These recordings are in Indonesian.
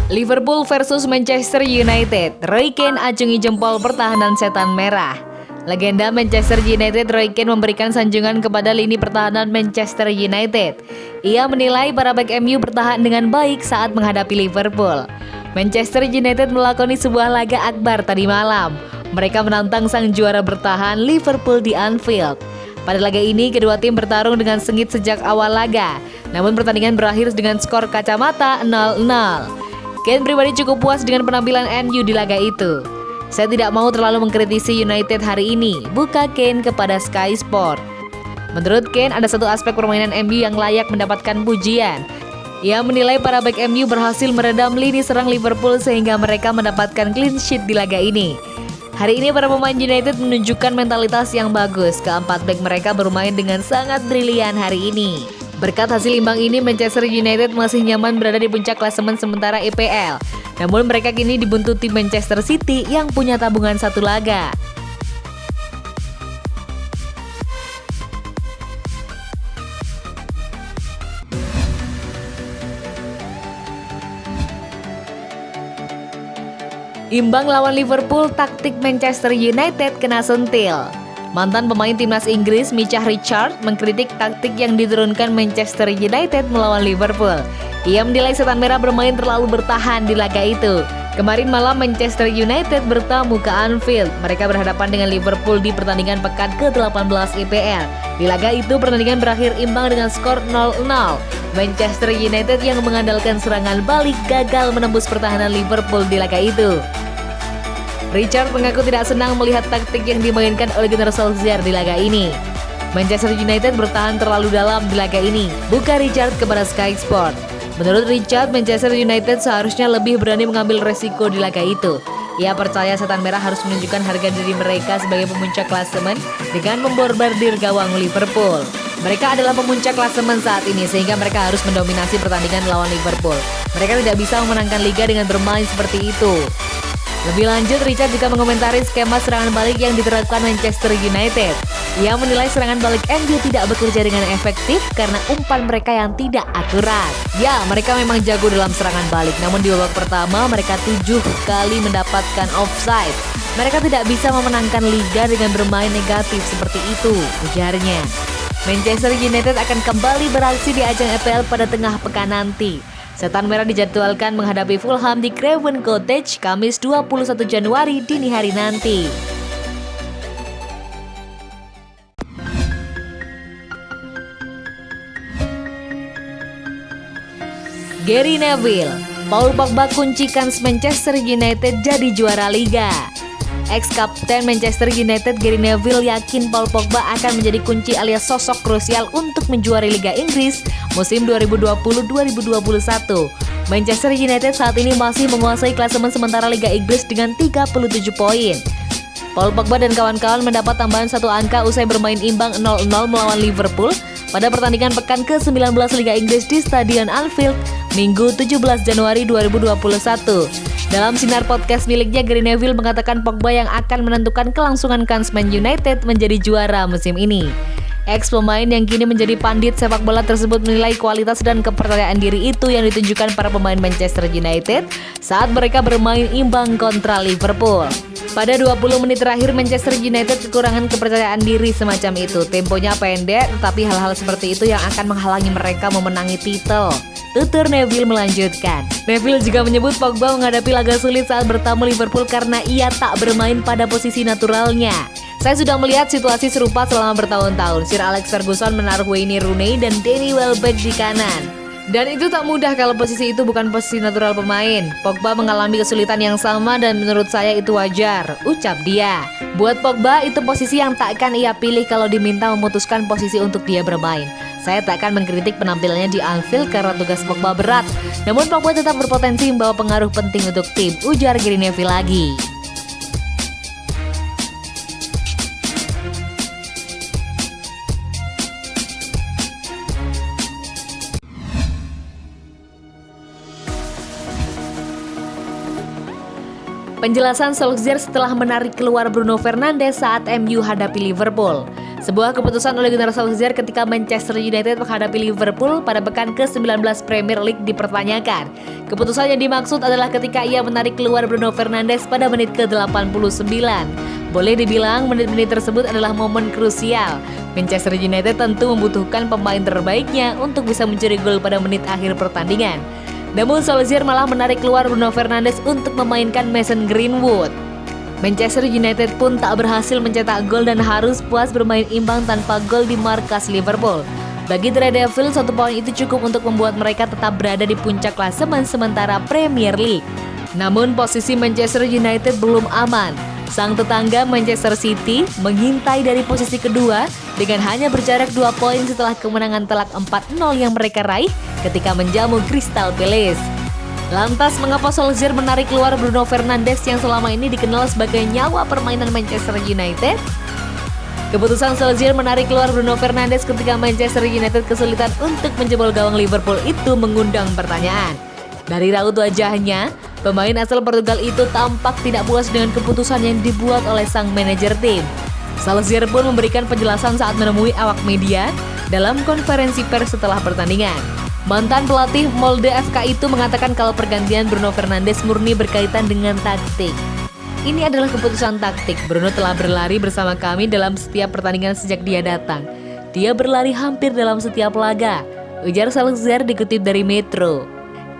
Liverpool versus Manchester United. Roy Keane acungi jempol pertahanan setan merah. Legenda Manchester United Roy Keane memberikan sanjungan kepada lini pertahanan Manchester United. Ia menilai para bek MU bertahan dengan baik saat menghadapi Liverpool. Manchester United melakoni sebuah laga akbar tadi malam. Mereka menantang sang juara bertahan Liverpool di Anfield. Pada laga ini, kedua tim bertarung dengan sengit sejak awal laga. Namun pertandingan berakhir dengan skor kacamata 0-0. Keane pribadi cukup puas dengan penampilan MU di laga itu. Saya tidak mau terlalu mengkritisi United hari ini, buka Keane kepada Sky Sport. Menurut Keane, ada satu aspek permainan MU yang layak mendapatkan pujian. Ia menilai para bek MU berhasil meredam lini serang Liverpool sehingga mereka mendapatkan clean sheet di laga ini. Hari ini para pemain United menunjukkan mentalitas yang bagus. Keempat bek mereka bermain dengan sangat brilian hari ini. Berkat hasil imbang ini, Manchester United masih nyaman berada di puncak klasemen sementara EPL. Namun mereka kini dibuntuti Manchester City yang punya tabungan satu laga. Imbang lawan Liverpool, taktik Manchester United kena sentil. Mantan pemain timnas Inggris Micah Richards mengkritik taktik yang diturunkan Manchester United melawan Liverpool. Ia menilai setan merah bermain terlalu bertahan di laga itu. Kemarin malam Manchester United bertamu ke Anfield. Mereka berhadapan dengan Liverpool di pertandingan pekan ke-18 EPL. Di laga itu pertandingan berakhir imbang dengan skor 0-0. Manchester United yang mengandalkan serangan balik gagal menembus pertahanan Liverpool di laga itu. Richard mengaku tidak senang melihat taktik yang dimainkan oleh Gunnar Solskjaer di laga ini. Manchester United bertahan terlalu dalam di laga ini, buka Richard kepada Sky Sport. Menurut Richard, Manchester United seharusnya lebih berani mengambil resiko di laga itu. Ia percaya setan merah harus menunjukkan harga diri mereka sebagai pemuncak klasemen dengan membombardir gawang Liverpool. Mereka adalah pemuncak klasemen saat ini sehingga mereka harus mendominasi pertandingan lawan Liverpool. Mereka tidak bisa memenangkan liga dengan bermain seperti itu. Lebih lanjut, Richard juga mengomentari skema serangan balik yang diterapkan Manchester United. Ia menilai serangan balik MU tidak bekerja dengan efektif karena umpan mereka yang tidak akurat. Ya, mereka memang jago dalam serangan balik, namun di babak pertama mereka 7 kali mendapatkan offside. Mereka tidak bisa memenangkan liga dengan bermain negatif seperti itu, ujarnya. Manchester United akan kembali beraksi di ajang EPL pada tengah pekan nanti. Setan merah dijadwalkan menghadapi Fulham di Craven Cottage Kamis 21 Januari dini hari nanti. Gary Neville, Paul Pogba kuncikan Manchester United jadi juara Liga. Ex-kapten Manchester United Gary Neville yakin Paul Pogba akan menjadi kunci alias sosok krusial untuk menjuari Liga Inggris musim 2020-2021. Manchester United saat ini masih menguasai klasemen sementara Liga Inggris dengan 37 poin. Paul Pogba dan kawan-kawan mendapat tambahan satu angka usai bermain imbang 0-0 melawan Liverpool pada pertandingan pekan ke-19 Liga Inggris di Stadion Anfield, Minggu 17 Januari 2021. Dalam sinar podcast miliknya, Gary Neville mengatakan Pogba yang akan menentukan kelangsungan kans Man United menjadi juara musim ini. Ex-pemain yang kini menjadi pandit sepak bola tersebut menilai kualitas dan kepercayaan diri itu yang ditunjukkan para pemain Manchester United saat mereka bermain imbang kontra Liverpool. Pada 20 menit terakhir, Manchester United kekurangan kepercayaan diri semacam itu. Temponya pendek, tetapi hal-hal seperti itu yang akan menghalangi mereka memenangi titel. Tutur Neville melanjutkan. Neville juga menyebut Pogba menghadapi laga sulit saat bertamu Liverpool karena ia tak bermain pada posisi naturalnya. Saya sudah melihat situasi serupa selama bertahun-tahun. Sir Alex Ferguson menaruh Wayne Rooney dan Danny Welbeck di kanan. Dan itu tak mudah kalau posisi itu bukan posisi natural pemain. Pogba mengalami kesulitan yang sama dan menurut saya itu wajar, ucap dia. Buat Pogba itu posisi yang takkan ia pilih kalau diminta memutuskan posisi untuk dia bermain. Saya tak akan mengkritik penampilannya di Anfield karena tugas Pogba berat. Namun Pogba tetap berpotensi membawa pengaruh penting untuk tim, ujar Gary Neville lagi. Penjelasan Solskjaer setelah menarik keluar Bruno Fernandes saat MU hadapi Liverpool. Sebuah keputusan Ole Gunnar Solskjaer ketika Manchester United menghadapi Liverpool pada pekan ke-19 Premier League dipertanyakan. Keputusan yang dimaksud adalah ketika ia menarik keluar Bruno Fernandes pada menit ke-89. Boleh dibilang menit-menit tersebut adalah momen krusial. Manchester United tentu membutuhkan pemain terbaiknya untuk bisa mencuri gol pada menit akhir pertandingan. Namun Solskjaer malah menarik keluar Bruno Fernandes untuk memainkan Mason Greenwood. Manchester United pun tak berhasil mencetak gol dan harus puas bermain imbang tanpa gol di markas Liverpool. Bagi The Red Devils, 1 poin itu cukup untuk membuat mereka tetap berada di puncak klasemen sementara Premier League. Namun posisi Manchester United belum aman. Sang tetangga Manchester City mengintai dari posisi kedua dengan hanya berjarak 2 poin setelah kemenangan telak 4-0 yang mereka raih ketika menjamu Crystal Palace. Lantas mengapa Solskjaer menarik keluar Bruno Fernandes yang selama ini dikenal sebagai nyawa permainan Manchester United? Keputusan Solskjaer menarik keluar Bruno Fernandes ketika Manchester United kesulitan untuk menjebol gawang Liverpool itu mengundang pertanyaan. Dari raut wajahnya, pemain asal Portugal itu tampak tidak puas dengan keputusan yang dibuat oleh sang manajer tim. Solskjaer pun memberikan penjelasan saat menemui awak media dalam konferensi pers setelah pertandingan. Mantan pelatih Molde FK itu mengatakan kalau pergantian Bruno Fernandes murni berkaitan dengan taktik. Ini adalah keputusan taktik. Bruno telah berlari bersama kami dalam setiap pertandingan sejak dia datang. Dia berlari hampir dalam setiap laga, ujar Solskjaer dikutip dari Metro.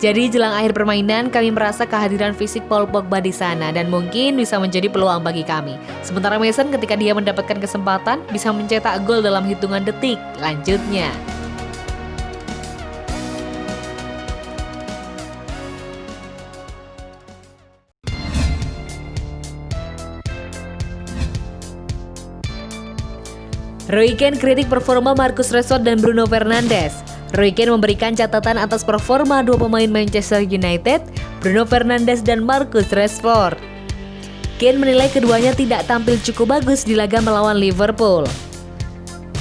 Jadi jelang akhir permainan kami merasa kehadiran fisik Paul Pogba di sana dan mungkin bisa menjadi peluang bagi kami. Sementara Mason ketika dia mendapatkan kesempatan bisa mencetak gol dalam hitungan detik, lanjutnya. Roy Keane kritik performa Marcus Rashford dan Bruno Fernandes. Roy Keane memberikan catatan atas performa 2 pemain Manchester United, Bruno Fernandes dan Marcus Rashford. Keane menilai keduanya tidak tampil cukup bagus di laga melawan Liverpool.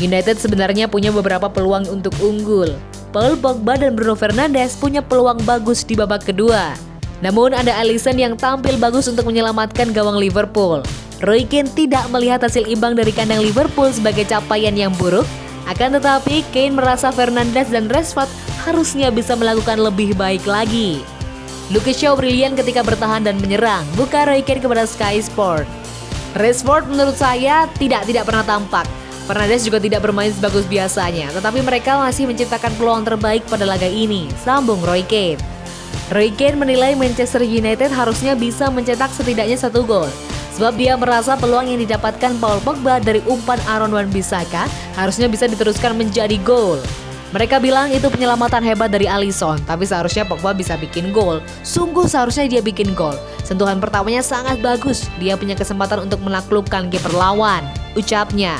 United sebenarnya punya beberapa peluang untuk unggul. Paul Pogba dan Bruno Fernandes punya peluang bagus di babak kedua. Namun ada Alisson yang tampil bagus untuk menyelamatkan gawang Liverpool. Roy Keane tidak melihat hasil imbang dari kandang Liverpool sebagai capaian yang buruk. Akan tetapi, Keane merasa Fernandes dan Rashford harusnya bisa melakukan lebih baik lagi. Luke Shaw brilian ketika bertahan dan menyerang, buka Roy Keane kepada Sky Sport. Rashford menurut saya tidak pernah tampak. Fernandes juga tidak bermain sebagus biasanya, tetapi mereka masih menciptakan peluang terbaik pada laga ini, sambung Roy Keane. Roy Keane menilai Manchester United harusnya bisa mencetak setidaknya 1 gol. Sebab dia merasa peluang yang didapatkan Paul Pogba dari umpan Aaron Wan-Bissaka harusnya bisa diteruskan menjadi gol. Mereka bilang itu penyelamatan hebat dari Alisson, tapi seharusnya Pogba bisa bikin gol. Sungguh seharusnya dia bikin gol. Sentuhan pertamanya sangat bagus, dia punya kesempatan untuk menaklukkan kiper lawan, ucapnya.